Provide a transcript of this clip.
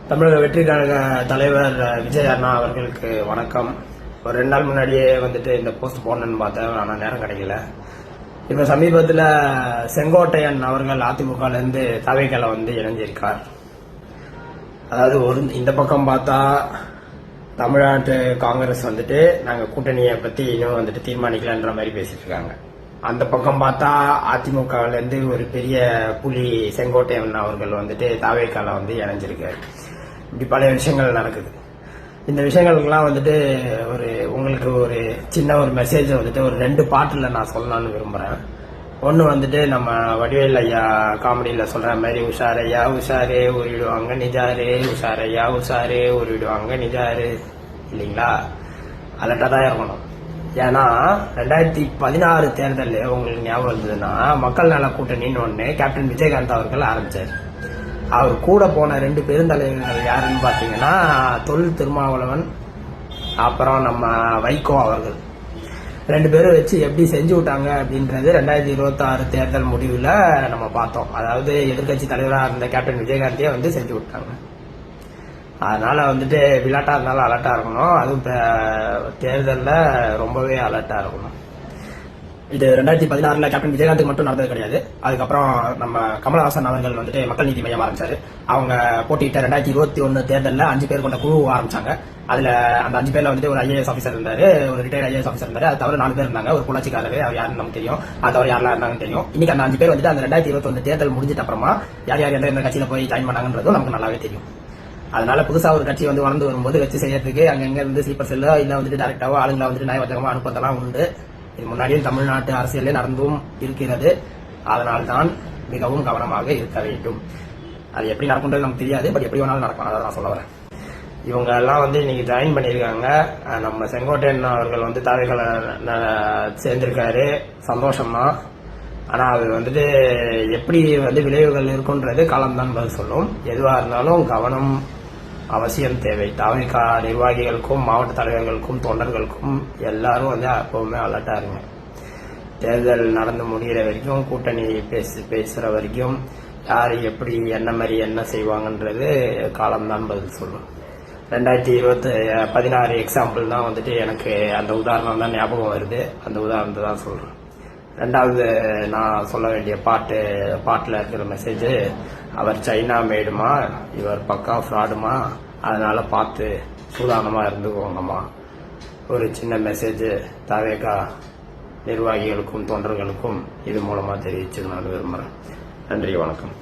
தமிழக வெற்றி கழக தலைவர் விஜய் அண்ணா அவர்களுக்கு வணக்கம். ஒரு 2 நாள் முன்னாடியே வந்துட்டு இந்த போஸ்ட் போடணும்னு பார்த்தேன், ஆனால் நேரம் கிடைக்கல. இப்ப சமீபத்தில் செங்கோட்டையன் அவர்கள் அதிமுகலேருந்து தவைகளை இணைஞ்சிருக்கார். அதாவது இந்த பக்கம் பார்த்தா தமிழ்நாட்டு காங்கிரஸ் நாங்க கூட்டணியை பத்தி இன்னும் தீர்மானிக்கலன்ற மாதிரி பேசிட்டு இருக்காங்க. அந்த பக்கம் பார்த்தா அதிமுகலேருந்து ஒரு பெரிய புலி செங்கோட்டையன் அவர்கள் தாவேக்கால இணைஞ்சிருக்காரு. இப்படி பல விஷயங்கள் நடக்குது. இந்த விஷயங்களுக்கெல்லாம் உங்களுக்கு ஒரு சின்ன ஒரு மெசேஜ் ஒரு 2 பாட்டுல நான் சொல்லலாம்னு விரும்புறேன். ஒன்னு நம்ம வடிவேல் ஐயா காமெடியில சொல்ற மாதிரி உஷாரையா உஷாரே உருவிடுவாங்க நிஜாரு, உஷாரையா உஷாரே உருவிடுவாங்க நிஜாரு இல்லைங்களா? அலர்ட்டா தான் இருக்கணும். ஏன்னா 2016 தேர்தல் உங்களுக்கு ஞாபகம் இருந்ததுன்னா மக்கள் நல கூட்டணின்னு ஒண்ணு கேப்டன் விஜயகாந்த் அவர்கள் ஆரம்பிச்சாரு. அவர் கூட போன 2 பெருந்தலைவர்கள் யாருன்னு பாத்தீங்கன்னா தொல் திருமாவளவன், அப்புறம் நம்ம வைகோ அவர்கள். 2 பேரும் வச்சு எப்படி செஞ்சு விட்டாங்க அப்படின்றது 2026 தேர்தல் முடிவுல நம்ம பார்த்தோம். அதாவது எதிர்கட்சி தலைவராக இருந்த கேப்டன் விஜயகாந்தையே செஞ்சு விட்டாங்க. அதனால விளையாட்டா இருந்தாலும் அலர்ட்டா இருக்கணும். அதுவும் தேர்தல்ல ரொம்பவே அலர்ட்டா இருக்கணும். இது 2016 கேப்டன் விஜயகாந்த் மட்டும் நடந்தது கிடையாது. அதுக்கப்புறம் நம்ம கமலஹாசன் அவர்கள் மக்கள் நீதி மையம் ஆரம்பிச்சாரு. அவங்க போட்டியிட்ட 2021 தேர்தலில் 5 பேர் கொண்ட குழு ஆரம்பிச்சாங்க. அதுல அந்த 5 பேர்ல ஒரு IAS ஆஃபீஸர் இருந்தாரு, ஒரு ரிட்டையர்ட் IAS ஆஃபீஸர் இருந்தாரு. அது தவிர 4 பேர் இருந்தாங்க. ஒரு புரட்சிக்காரர், அவர் யாருன்னு நமக்கு தெரியும். அது தவிர யாரெல்லாம் இருந்தாங்கன்னு தெரியும். இன்னைக்கு அந்த 5 பேர் அந்த 2021 தேர்தல் முடிஞ்சிட்ட அப்புறமா யார் யார் எந்த கட்சியில போய் ஜாயின் பண்ணாங்கன்றதும் நமக்கு நல்லாவே தெரியும். அதனால புதுசா ஒரு கட்சி வளர்ந்து வரும்போது வச்சு செய்யறதுக்கு அங்கங்க ஸ்லீப்பர் செல்லோ இல்ல டைரக்டாவோ ஆளுங்களை நியாயவர்த்தகமா அனுப்புறதெல்லாம் உண்டு. இது முன்னாடியும் தமிழ்நாட்டு அரசியலே நடந்தும் இருக்கிறது. அதனால்தான் மிகவும் கவனமாக இருக்க வேண்டும். அது எப்படி நடக்கும்ன்றது நமக்கு தெரியாது, பட் எப்படி வேணாலும் நடக்கும். அதான் நான் சொல்ல வரேன். இவங்க எல்லாம் இன்னைக்கு ஜாயின் பண்ணியிருக்காங்க. நம்ம செங்கோட்டையன் அவர்கள் தாவைகளை சேர்ந்திருக்காரு, சந்தோஷமா. ஆனா அது எப்படி விளைவுகள் இருக்குன்றது காலம்தான் பதில் சொல்லும். எதுவா இருந்தாலும் கவனம் அவசியம் தேவை. தாவேகா நிர்வாகிகளுக்கும் மாவட்ட தலைவர்களுக்கும் தொண்டர்களுக்கும் எல்லாரும் எப்பவுமே அலர்ட்டா இருங்க. தேர்தல் நடந்து முடிகிற வரைக்கும், கூட்டணி பேசுற வரைக்கும் யாரு எப்படி என்ன செய்வாங்கன்றது காலம்தான் பதில் சொல்லும். 2016 எக்ஸாம்பிள் தான் எனக்கு அந்த உதாரணம் தான் ஞாபகம் வருது. அந்த உதாரணத்தை தான் சொல்றேன். 2வது நான் சொல்ல வேண்டிய பாட்டுல இருக்கிற மெசேஜ், அவர் சைனா மேடுமா, இவர் பக்கா ஃப்ராடுமா, அதனால பார்த்து சூதானமா இருந்துக்கோங்கம்மா. ஒரு சின்ன மெசேஜ் தாவேகா நிர்வாகிகளுக்கும் தொண்டர்களுக்கும் இது மூலமா தெரிவிச்சு நான் விரும்புறேன். நன்றி, வணக்கம்.